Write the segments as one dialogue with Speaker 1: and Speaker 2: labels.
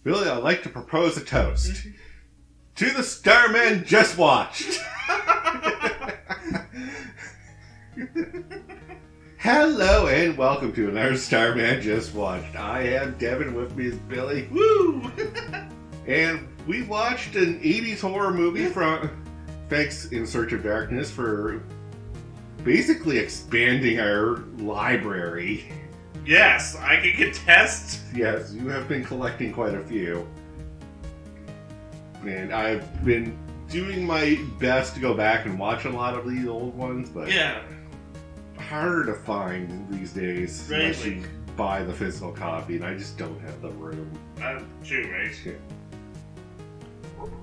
Speaker 1: Billy, I'd like to propose a toast. To the Starmen just watched. Hello and welcome to another Starman Just Watched. I am Devin, with me is Billy.
Speaker 2: Woo!
Speaker 1: And we watched an 80s horror movie from Thanks in Search of Darkness for basically expanding our library.
Speaker 2: Yes, I can contest.
Speaker 1: Yes, you have been collecting quite a few. And I've been doing my best to go back and watch a lot of these old ones, but
Speaker 2: Yeah.
Speaker 1: harder to find these days unless
Speaker 2: Right.
Speaker 1: you buy the physical copy, and I just don't have the room.
Speaker 2: True, right?
Speaker 1: Yeah.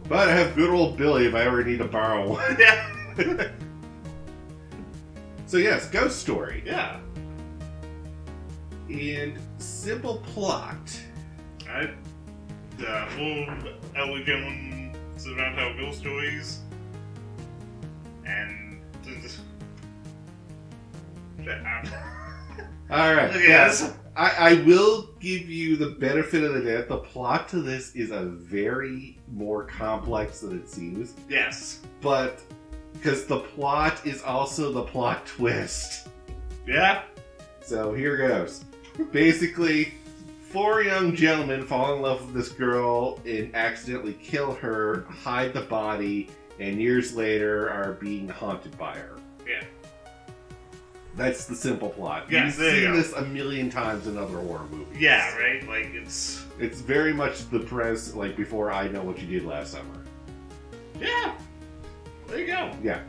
Speaker 1: But I have good old Billy if I ever need to borrow one.
Speaker 2: Yeah.
Speaker 1: So yes, Ghost Story.
Speaker 2: Yeah.
Speaker 1: And simple plot.
Speaker 2: Full elderly gentleman sits around telling ghost stories. And...
Speaker 1: Alright,
Speaker 2: Yes.
Speaker 1: yes. I will give you the benefit of the doubt. The plot to this is a very more complex than it seems.
Speaker 2: Yes.
Speaker 1: But because the plot is also the plot twist.
Speaker 2: Yeah?
Speaker 1: So here goes. Basically, 4 young gentlemen fall in love with this girl and accidentally kill her, hide the body, and years later are being haunted by her.
Speaker 2: Yeah.
Speaker 1: That's the simple plot.
Speaker 2: Yes,
Speaker 1: You've
Speaker 2: there you
Speaker 1: seen
Speaker 2: go.
Speaker 1: this a million times in other horror movies.
Speaker 2: Yeah, right? Like, it's...
Speaker 1: It's very much the premise, like before I Know What You Did Last Summer.
Speaker 2: Yeah. There you go.
Speaker 1: Yeah.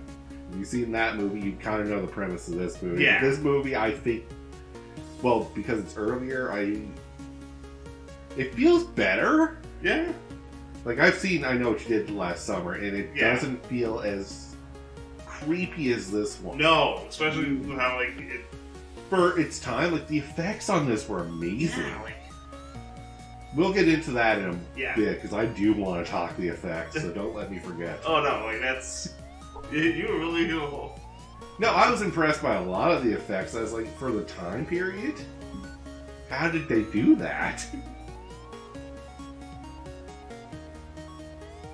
Speaker 1: If you've seen that movie, you kind of know the premise of this movie.
Speaker 2: Yeah.
Speaker 1: This movie, I think, well, because it's earlier, it feels better.
Speaker 2: Yeah.
Speaker 1: Like, I've seen I Know What You Did Last Summer, and it
Speaker 2: Yeah.
Speaker 1: doesn't feel as creepy as this one.
Speaker 2: No, especially with how, like, it...
Speaker 1: For its time, like, the effects on this were amazing.
Speaker 2: Yeah, like...
Speaker 1: We'll get into that in a
Speaker 2: Yeah.
Speaker 1: bit, because I do want to talk the effects, so don't let me forget.
Speaker 2: Oh, no, like, that's... You were really cool.
Speaker 1: No, I was impressed by a lot of the effects. I was like, for the time period, how did they do that?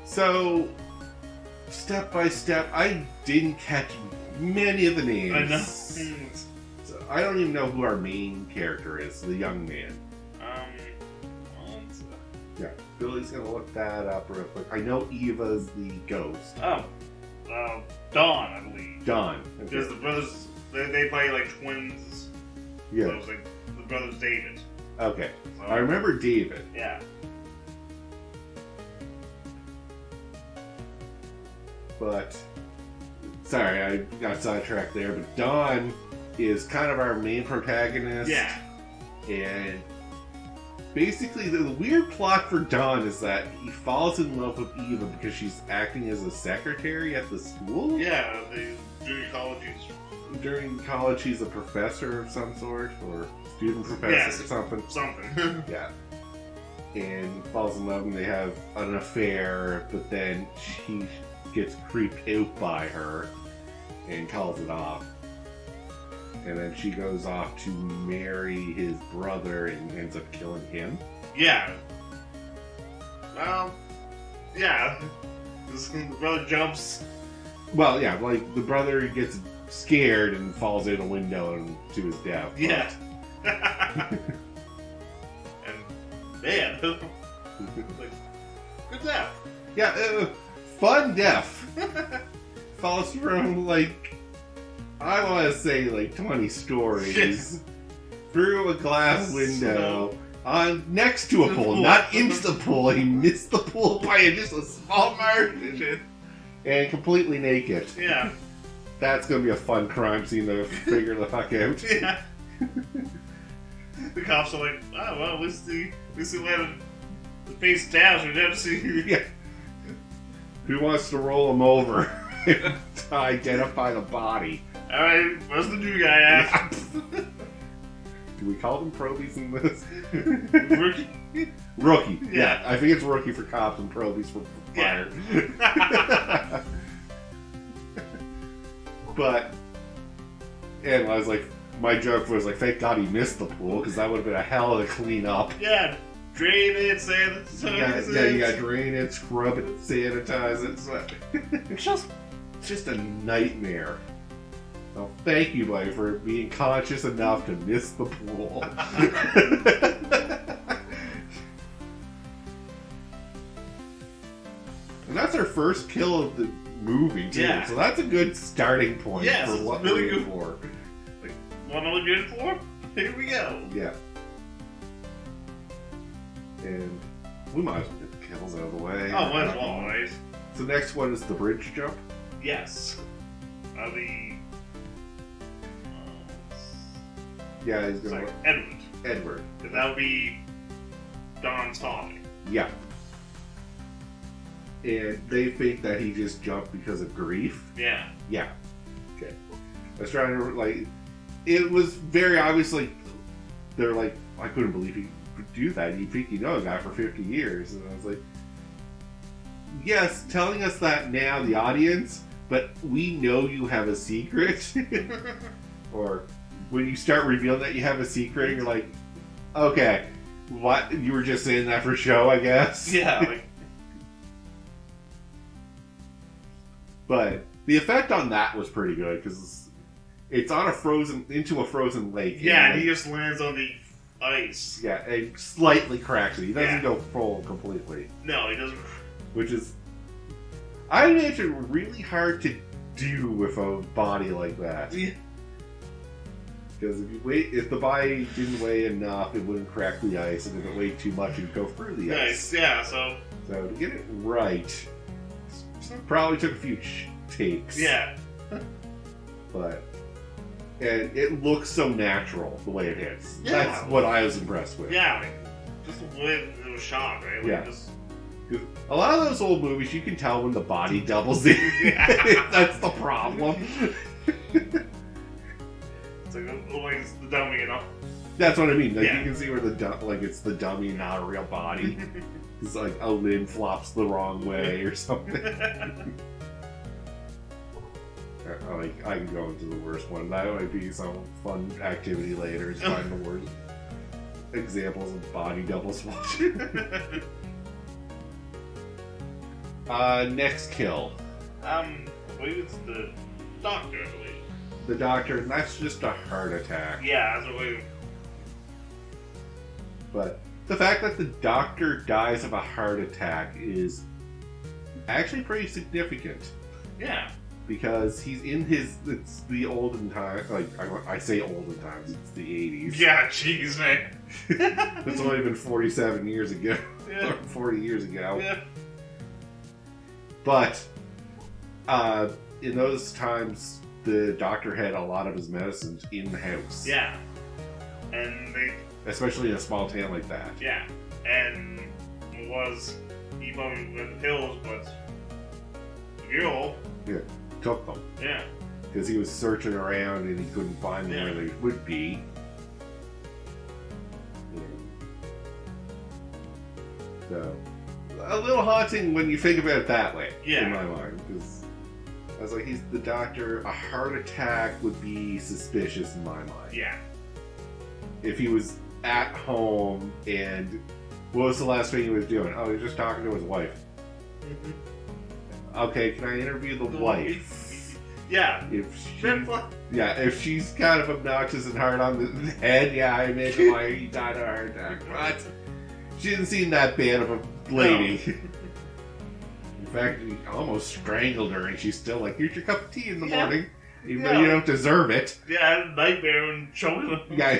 Speaker 1: So, step by step, I didn't catch many of the names.
Speaker 2: I know.
Speaker 1: So I don't even know who our main character is, the young man.
Speaker 2: Well, it's,
Speaker 1: Yeah, Billy's gonna look that up real quick. I know Eva's the ghost.
Speaker 2: Dawn, I believe.
Speaker 1: Don. Okay.
Speaker 2: Because the brothers, they play like twins. So
Speaker 1: Yeah.
Speaker 2: it was like the brothers David.
Speaker 1: Okay.
Speaker 2: So,
Speaker 1: I remember David.
Speaker 2: Yeah.
Speaker 1: But sorry, I got sidetracked there. But Dawn is kind of our main protagonist.
Speaker 2: Yeah.
Speaker 1: And basically, the weird plot for Dawn is that he falls in love with Eva because she's acting as a secretary at the school.
Speaker 2: Yeah, the junior colleges.
Speaker 1: During college, he's a professor of some sort, or student professor
Speaker 2: Yes.
Speaker 1: or something.
Speaker 2: Something.
Speaker 1: Yeah. And falls in love, and they have an affair, but then he gets creeped out by her and calls it off. And then she goes off to marry his brother and ends up killing him.
Speaker 2: Yeah. Well, yeah. The brother jumps.
Speaker 1: Well, yeah, like the brother gets scared and falls out a window and to his death. but-
Speaker 2: Yeah. And man, like, good death.
Speaker 1: Yeah, fun death. Falls from, like, I want to say, like, 20 stories through a glass window on next to a pool, not into the pool. He missed the pool by just a small margin and completely naked.
Speaker 2: Yeah.
Speaker 1: That's going to be a fun crime scene to figure the fuck out.
Speaker 2: Yeah. The cops are like, oh, well, at least he landed the face down, so we didn't see.
Speaker 1: Yeah. Who wants to roll him over to identify the body?
Speaker 2: Alright, where's the new guy at?
Speaker 1: Do we call them probies in this?
Speaker 2: Rookie?
Speaker 1: Rookie. Yeah.
Speaker 2: Yeah.
Speaker 1: I think it's rookie for cops and probies for fire.
Speaker 2: Yeah.
Speaker 1: But, and I was like, my joke was like, thank God he missed the pool, because that would have been a hell of a clean up.
Speaker 2: Yeah, drain it, sanitize it.
Speaker 1: You gotta drain it, scrub it, sanitize it. It's just a nightmare. So thank you, buddy, for being conscious enough to miss the pool. And that's our first kill of the movie, too.
Speaker 2: Yeah.
Speaker 1: So that's a good starting point for what
Speaker 2: really
Speaker 1: we're
Speaker 2: good.
Speaker 1: for.
Speaker 2: Like, what am I good for? Here we go.
Speaker 1: Yeah. And we might as well get the kills out of the way.
Speaker 2: Oh, might as well, right?
Speaker 1: So next one is the bridge jump.
Speaker 2: Yes.
Speaker 1: Yeah, he's gonna...
Speaker 2: Edward.
Speaker 1: Edward.
Speaker 2: Because that would be Don's father.
Speaker 1: Yeah. And they think that he just jumped because of grief.
Speaker 2: Yeah.
Speaker 1: Yeah. Okay. I was trying to, like... It was very obviously... They're like, I couldn't believe he could do that. You think you know a guy for 50 years. And I was like... Yes, telling us that now, the audience, but we know you have a secret. Or when you start revealing that you have a secret, you're like, okay, what? You were just saying that for show, I guess?
Speaker 2: Yeah, like...
Speaker 1: But the effect on that was pretty good, because it's on into a frozen lake.
Speaker 2: Yeah, and he just lands on the ice.
Speaker 1: Yeah, and slightly cracks it. He doesn't
Speaker 2: Yeah.
Speaker 1: go full completely.
Speaker 2: No, he doesn't.
Speaker 1: Which is, I imagine, really hard to do with a body like that.
Speaker 2: Yeah.
Speaker 1: Because if the body didn't weigh enough, it wouldn't crack the ice, and if it weighed too much, it'd go through the ice.
Speaker 2: Nice, yeah, so...
Speaker 1: So to get it right, probably took a few takes.
Speaker 2: Yeah.
Speaker 1: But, and it looks so natural, the way it hits.
Speaker 2: Yeah.
Speaker 1: That's what I was impressed with.
Speaker 2: Yeah, like, just the way it was shot, right? Like,
Speaker 1: Yeah.
Speaker 2: Just...
Speaker 1: A lot of those old movies, you can tell when the body doubles in. That's the problem.
Speaker 2: It's like, it's the dummy, you know?
Speaker 1: That's what I mean. Like,
Speaker 2: Yeah.
Speaker 1: you can see where it's the dummy, not a real body. It's like a limb flops the wrong way or something. I can go into the worst one. That might be some fun activity later. Is find the worst examples of body double swatch. Next kill.
Speaker 2: I believe it's the doctor, I believe.
Speaker 1: The doctor, and that's just a heart attack.
Speaker 2: Yeah, that's what we...
Speaker 1: But the fact that the doctor dies of a heart attack is actually pretty significant.
Speaker 2: Yeah.
Speaker 1: Because he's in it's the olden times, like, I say olden times, it's the 80s.
Speaker 2: Yeah, jeez, man.
Speaker 1: It's only been 47 years ago.
Speaker 2: Yeah.
Speaker 1: Or 40 years ago.
Speaker 2: Yeah.
Speaker 1: But, in those times, the doctor had a lot of his medicines in the house.
Speaker 2: Yeah. And they...
Speaker 1: Especially in a small town like that.
Speaker 2: Yeah. And it was... He probably went the pills, but... The girl...
Speaker 1: Yeah. Took them.
Speaker 2: Yeah.
Speaker 1: Because he was searching around and he couldn't find them where they would be. So, a little haunting when you think about it that way, in my mind. Because I was like, he's the doctor. A heart attack would be suspicious in my mind.
Speaker 2: Yeah.
Speaker 1: If he was at home and what was the last thing he was doing? Oh, he was just talking to his wife.
Speaker 2: Mm-hmm.
Speaker 1: Okay, can I interview the wife?
Speaker 2: Yeah.
Speaker 1: If she's kind of obnoxious and hard on the head, yeah, I imagine why he died of a heart attack. But she didn't seem that bad of a lady. No. In fact, he almost strangled her, and she's still like, "Here's your cup of tea in the morning." Even though you don't deserve it.
Speaker 2: Yeah, I had a nightmare and choking him.
Speaker 1: Yeah.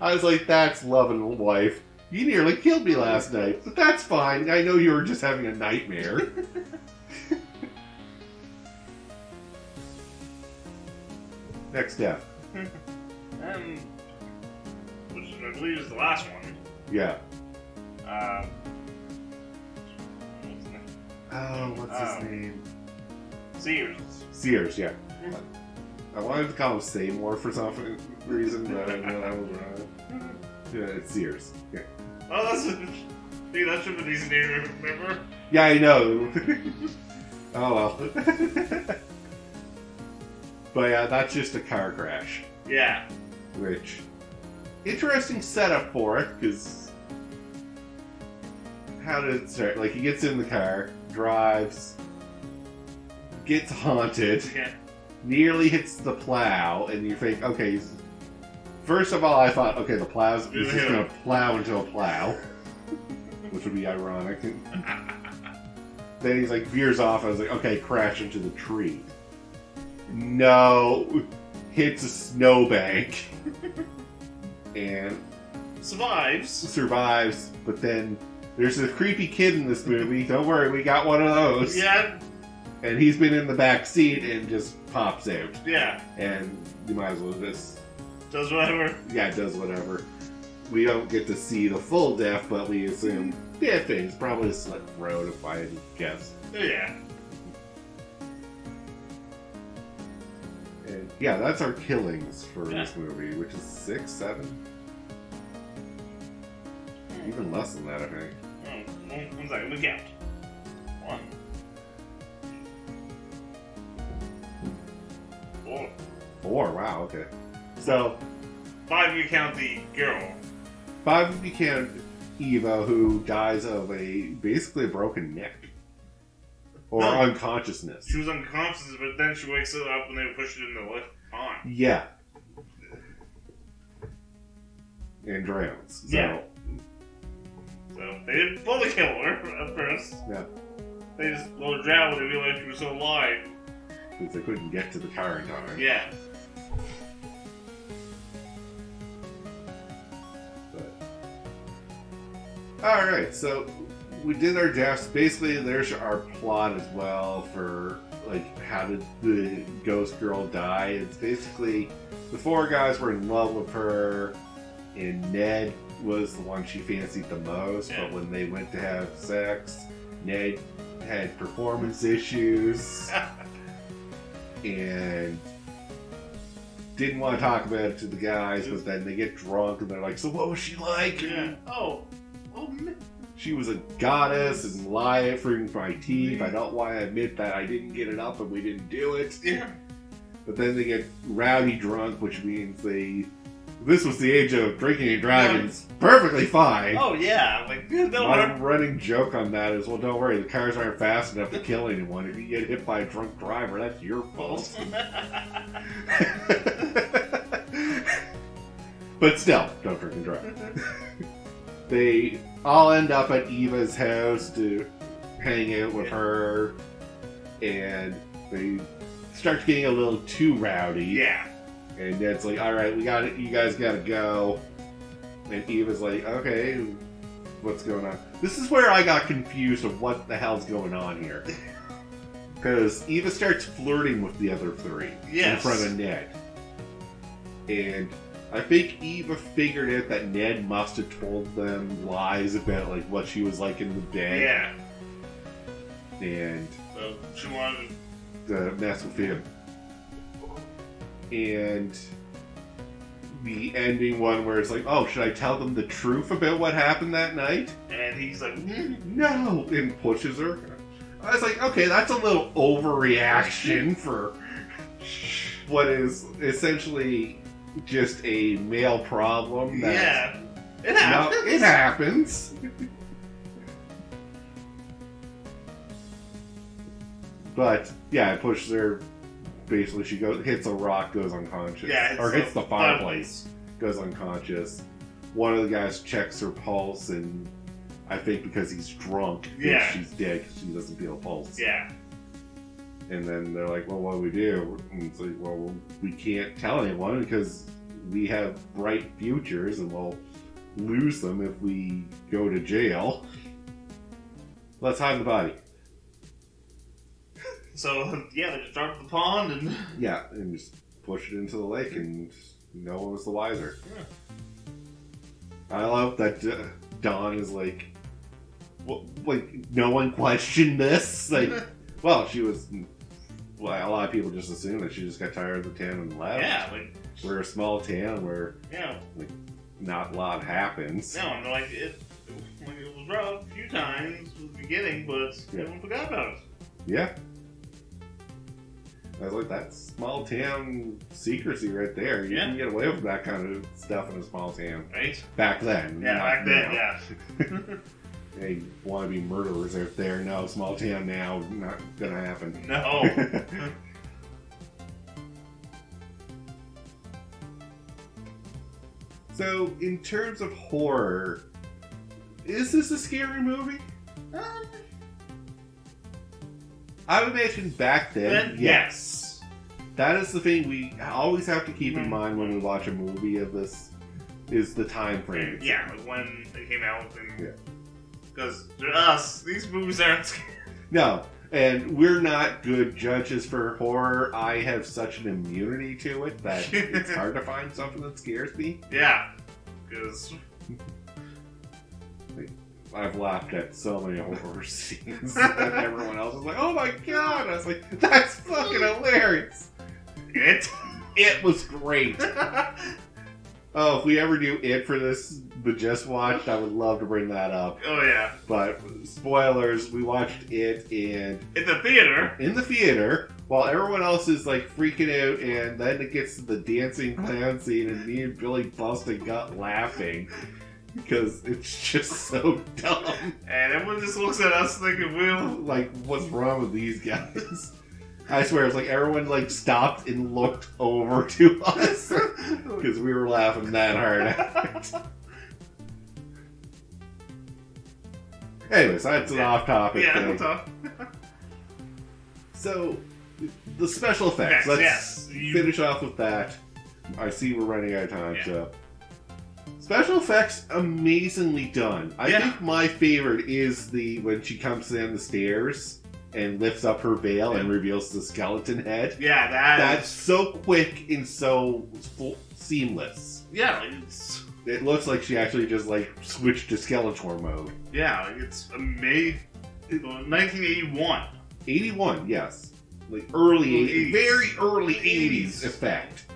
Speaker 1: I was like, that's loving a wife. You nearly killed me last night, but that's fine. I know you were just having a nightmare. Next death.
Speaker 2: Which I believe is the last one.
Speaker 1: Yeah.
Speaker 2: What's
Speaker 1: his name?
Speaker 2: Sears.
Speaker 1: Sears, yeah. I wanted to call him Seymour for some reason, but I know that was wrong. Yeah, it's Sears. Yeah.
Speaker 2: Oh, that should have been easy to remember.
Speaker 1: Yeah, I know. Oh well. But yeah, that's just a car crash.
Speaker 2: Yeah.
Speaker 1: Which, interesting setup for it, because how did it start? Like, he gets in the car, drives, gets haunted, nearly hits the plow, and you think, okay, first of all, I thought, okay, the plow's he's just going to plow into a plow, which would be ironic. Then he's like, veers off, I was like, okay, crash into the tree. No, hits a snowbank, and survives, but then there's a creepy kid in this movie. Don't worry, we got one of those.
Speaker 2: Yeah.
Speaker 1: And he's been in the back seat and just pops out.
Speaker 2: Yeah.
Speaker 1: And you might as well just...
Speaker 2: Does whatever.
Speaker 1: Yeah, does whatever. We don't get to see the full death, but we assume, yeah, things. Probably a slit road if I had to guess.
Speaker 2: Yeah.
Speaker 1: And yeah, that's our killings for this movie, which is 6, 7? Even less than that, I think.
Speaker 2: One second, let me count. 1, 4.
Speaker 1: 4, wow, okay. So...
Speaker 2: 5 if you count the girl.
Speaker 1: 5 if you count Eva, who dies of basically a broken neck. Or unconsciousness.
Speaker 2: She was unconscious, but then she wakes up when they push it in the pond.
Speaker 1: Yeah. And drowns.
Speaker 2: Yeah. So they didn't fully kill her at first.
Speaker 1: Yeah.
Speaker 2: They just let her drown when they realized she was still alive.
Speaker 1: Because they couldn't get to the car in time.
Speaker 2: Yeah.
Speaker 1: Alright, so we did our deaths. Basically, there's our plot as well for, like, how did the ghost girl die. It's basically the 4 guys were in love with her, and Ned was the one she fancied the most, but when they went to have sex, Ned had performance issues and didn't want to talk about it to the guys, but then they get drunk and they're like, so what was she like?
Speaker 2: Yeah. Oh,
Speaker 1: she was a goddess and lie for my teeth. I don't want to admit that I didn't get it up and we didn't do it.
Speaker 2: Yeah.
Speaker 1: But then they get rowdy drunk, which means this was the age of drinking and driving. It's perfectly fine.
Speaker 2: Oh, yeah. Like,
Speaker 1: My running joke on that is, well, don't worry, the cars aren't fast enough to kill anyone. If you get hit by a drunk driver, that's your fault. But still, don't drink and drive. They all end up at Eva's house to hang out with her, and they start getting a little too rowdy.
Speaker 2: Yeah.
Speaker 1: And Ned's like, alright, you guys gotta go. And Eva's like, okay, what's going on? This is where I got confused of what the hell's going on here. Because Eva starts flirting with the other 3 in front of Ned. And I think Eva figured out that Ned must have told them lies about like what she was like in the bed.
Speaker 2: Yeah.
Speaker 1: And
Speaker 2: so she wanted
Speaker 1: to mess with him. And the ending one where it's like, oh, should I tell them the truth about what happened that night?
Speaker 2: And he's like,
Speaker 1: no, and pushes her. I was like, okay, that's a little overreaction for what is essentially just a male problem.
Speaker 2: Yeah, it happens.
Speaker 1: It happens. But yeah, it pushes her. Basically, she hits a rock, goes unconscious.
Speaker 2: Yeah,
Speaker 1: or hits the fireplace, goes unconscious. One of the guys checks her pulse, and I think because he's drunk, thinks she's dead because she doesn't feel a pulse.
Speaker 2: Yeah.
Speaker 1: And then they're like, well, what do we do? And it's like, well, we can't tell anyone because we have bright futures and we'll lose them if we go to jail. Let's hide the body.
Speaker 2: So, yeah, they just dropped the pond and...
Speaker 1: Yeah, and just push it into the lake and no one was the wiser. Yeah. I love that Dawn is like, well, like, no one questioned this. Like, well, she was... Well, a lot of people just assume that she just got tired of the town and left.
Speaker 2: Yeah, like...
Speaker 1: We're a small town where, like, not a lot happens.
Speaker 2: No, I'm like, it was rough a few times at the beginning, but everyone forgot about it.
Speaker 1: Yeah. I was like, that's small town secrecy right there. You can get away with that kind of stuff in a small town.
Speaker 2: Right?
Speaker 1: Back then.
Speaker 2: Yeah, back then, yeah.
Speaker 1: hey, wannabe murderers out there. No, small town now, not gonna happen.
Speaker 2: No.
Speaker 1: So, in terms of horror, is this a scary movie? I would imagine back then,
Speaker 2: yes.
Speaker 1: That is the thing we always have to keep in mind when we watch a movie of this, is the time frame.
Speaker 2: Yeah, like when they came out.
Speaker 1: Yeah.
Speaker 2: Because to us, these movies aren't scary.
Speaker 1: No, and we're not good judges for horror. I have such an immunity to it that it's hard to find something that scares me.
Speaker 2: Yeah, because
Speaker 1: I've laughed at so many horror scenes, and everyone else is like, "Oh my god!" I was like, "That's fucking hilarious." It was great. Oh, if we ever do It for this, but just watched, I would love to bring that up.
Speaker 2: Oh yeah.
Speaker 1: But spoilers, we watched It and
Speaker 2: in the theater
Speaker 1: while everyone else is like freaking out, and then it gets to the dancing clown scene, and me and Billy bust a gut laughing because it's just so dumb.
Speaker 2: And everyone just looks at us thinking, "Will,
Speaker 1: like, what's wrong with these guys?" I swear, it's like everyone like stopped and looked over to us because we were laughing that hard at it. Anyways, that's an off-topic thing.
Speaker 2: We'll talk.
Speaker 1: So, the special effects. Let's finish off with that. I see we're running out of time, so. Special effects, amazingly done. I think my favorite is when she comes down the stairs and lifts up her veil and reveals the skeleton head.
Speaker 2: Yeah,
Speaker 1: that's so quick and so seamless.
Speaker 2: Yeah,
Speaker 1: it looks like she actually just like switched to Skeletor mode.
Speaker 2: Yeah, it's amazing. 1981.
Speaker 1: 81, yes. Like early 80s. Very early 80s effect.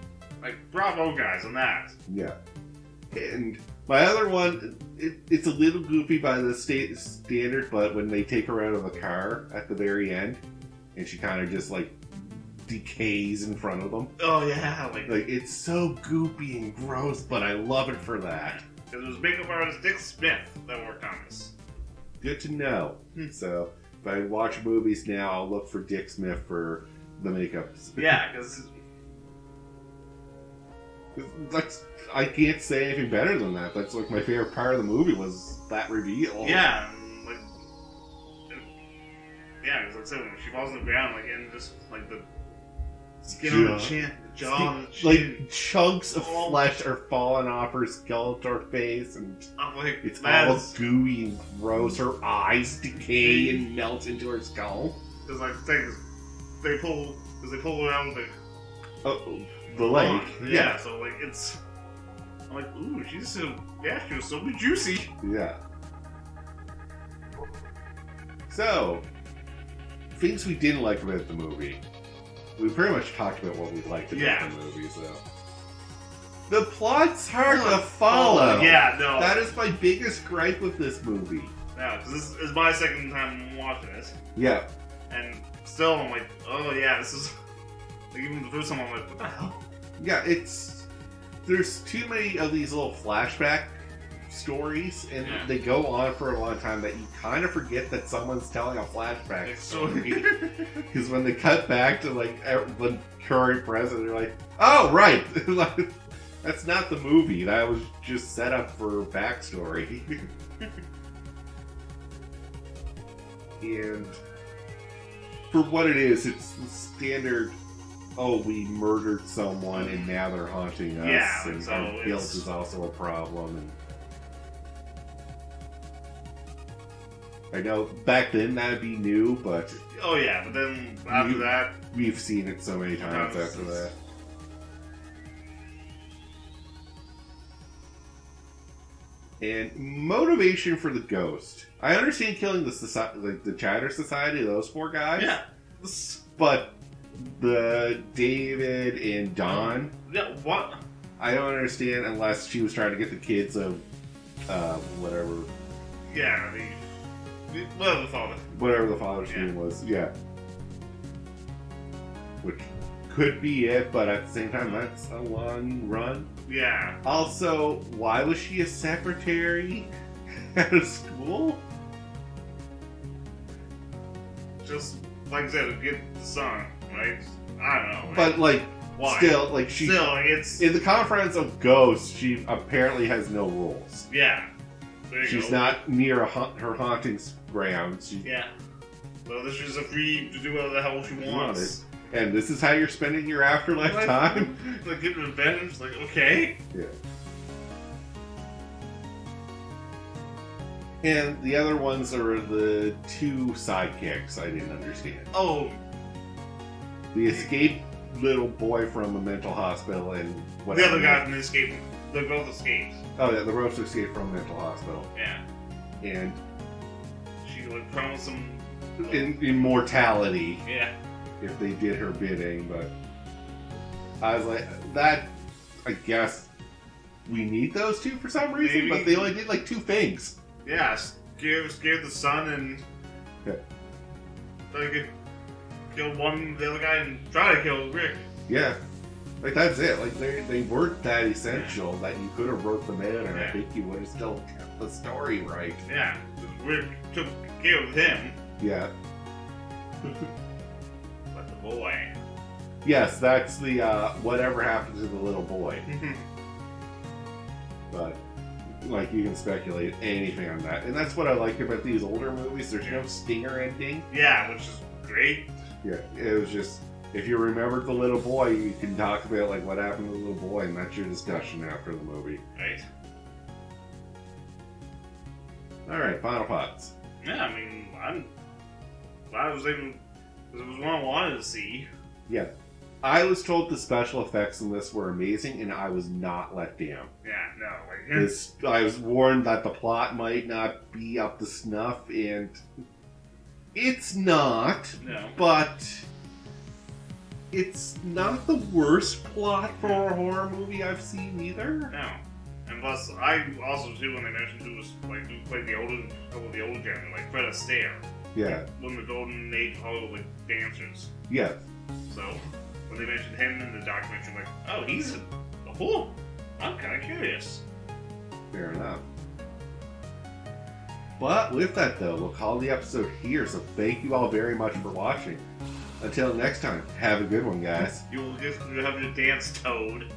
Speaker 2: Like, bravo guys on that.
Speaker 1: Yeah. And my other one, it's a little goofy by the standard, but when they take her out of the car at the very end, and she kind of just like decays in front of them.
Speaker 2: Oh yeah,
Speaker 1: like it's so goopy and gross, but I love it for that.
Speaker 2: Because it was makeup artist Dick Smith that worked on this.
Speaker 1: Good to know. So if I watch movies now, I'll look for Dick Smith for the makeup.
Speaker 2: Yeah, because
Speaker 1: I can't say anything better than that. That's like my favorite part of the movie was that reveal.
Speaker 2: Yeah, because like I said, when she falls on the ground, like, and just like the skin on the chin, the jaw on the chin.
Speaker 1: Like chunks of flesh are falling off her Skeletor face, and it's all gooey and gross. Her eyes decay and melt into her skull.
Speaker 2: Because like they pull her out with
Speaker 1: the leg.
Speaker 2: Yeah, so like it's. I'm like, ooh, she was so juicy.
Speaker 1: Yeah. So, things we didn't like about the movie. We pretty much talked about what we liked about the movie, so. The plot's hard to follow.
Speaker 2: Yeah, no.
Speaker 1: That is my biggest gripe with this movie.
Speaker 2: Yeah, because this is my second time watching it.
Speaker 1: Yeah.
Speaker 2: And still, I'm like, oh yeah, this is. Like, even the first time, I'm like, what the hell?
Speaker 1: Yeah, there's too many of these little flashback stories, and they go on for a long time that you kind of forget that someone's telling a flashback story. Because when they cut back to like the current president, they're like, "Oh, right, that's not the movie. That was just set up for backstory." And for what it is, it's the standard. Oh, we murdered someone and now they're haunting us.
Speaker 2: Yeah,
Speaker 1: and
Speaker 2: so
Speaker 1: our guilt is also a problem. And I know back then that'd be new, but
Speaker 2: oh yeah, but then after that,
Speaker 1: we've seen it so many times after that. And motivation for the ghost. I understand killing the Chatter Society, those four guys.
Speaker 2: Yeah,
Speaker 1: but the David and Don.
Speaker 2: Yeah, what?
Speaker 1: I don't understand unless she was trying to get the kids of whatever.
Speaker 2: Yeah, whatever the father.
Speaker 1: Whatever the father's name was, yeah. Which could be it, but at the same time, that's a long run.
Speaker 2: Yeah.
Speaker 1: Also, why was she a secretary at a school?
Speaker 2: just like I said, to get the sun, right? I don't know.
Speaker 1: But like,
Speaker 2: why?
Speaker 1: still, like
Speaker 2: it's
Speaker 1: in the conference of ghosts, she apparently has no rules.
Speaker 2: yeah. There you
Speaker 1: She's
Speaker 2: go.
Speaker 1: not near her haunting ground.
Speaker 2: Yeah. So this is a free to do whatever the hell she wants.
Speaker 1: And this is how you're spending your afterlife time?
Speaker 2: Like getting revenge, like okay.
Speaker 1: Yeah. And the other ones are the two sidekicks I didn't understand.
Speaker 2: Oh.
Speaker 1: The escaped little boy from a mental hospital and
Speaker 2: The other guy from the escape. They both escaped.
Speaker 1: Oh yeah, the roaster escaped from a mental hospital.
Speaker 2: Yeah.
Speaker 1: And
Speaker 2: she like promised him
Speaker 1: immortality.
Speaker 2: Yeah.
Speaker 1: If they did her bidding, but I was like, that, I guess we need those two for some reason,
Speaker 2: Maybe.
Speaker 1: but they only did like two things.
Speaker 2: Yeah, scared the son and like kill the other guy and try to kill Rick.
Speaker 1: Yeah. Like that's it. Like they weren't that essential that you could have wrote them in and I think you would have still kept the story right.
Speaker 2: Yeah. Rick took care of him.
Speaker 1: Yeah.
Speaker 2: But the boy.
Speaker 1: Yes, that's the whatever happened to the little boy. But like you can speculate anything on that. And that's what I like about these older movies. There's no stinger ending.
Speaker 2: Yeah, which is great.
Speaker 1: Yeah, it was just if you remembered the little boy, you can talk about like what happened to the little boy, and that's your discussion after the movie.
Speaker 2: Right.
Speaker 1: All right, final thoughts.
Speaker 2: Yeah, I mean, I'm glad I was able. Because it was one I wanted to see.
Speaker 1: Yeah, I was told the special effects in this were amazing, and I was not let down.
Speaker 2: Yeah, no, like
Speaker 1: I was warned that the plot might not be up to snuff, and it's not.
Speaker 2: No.
Speaker 1: But it's not the worst plot for a horror movie I've seen either.
Speaker 2: No. And plus, I also too when they mentioned who was like who played the older gen, like Fred Astaire.
Speaker 1: Yeah.
Speaker 2: One of the golden age Hollywood dancers.
Speaker 1: Yes.
Speaker 2: So when they mentioned him in the documentary, I'm like, oh, he's a fool. I'm kind of curious.
Speaker 1: Fair enough. But with that though, we'll call the episode here, so thank you all very much for watching. Until next time, have a good one, guys.
Speaker 2: You will have your dance toad.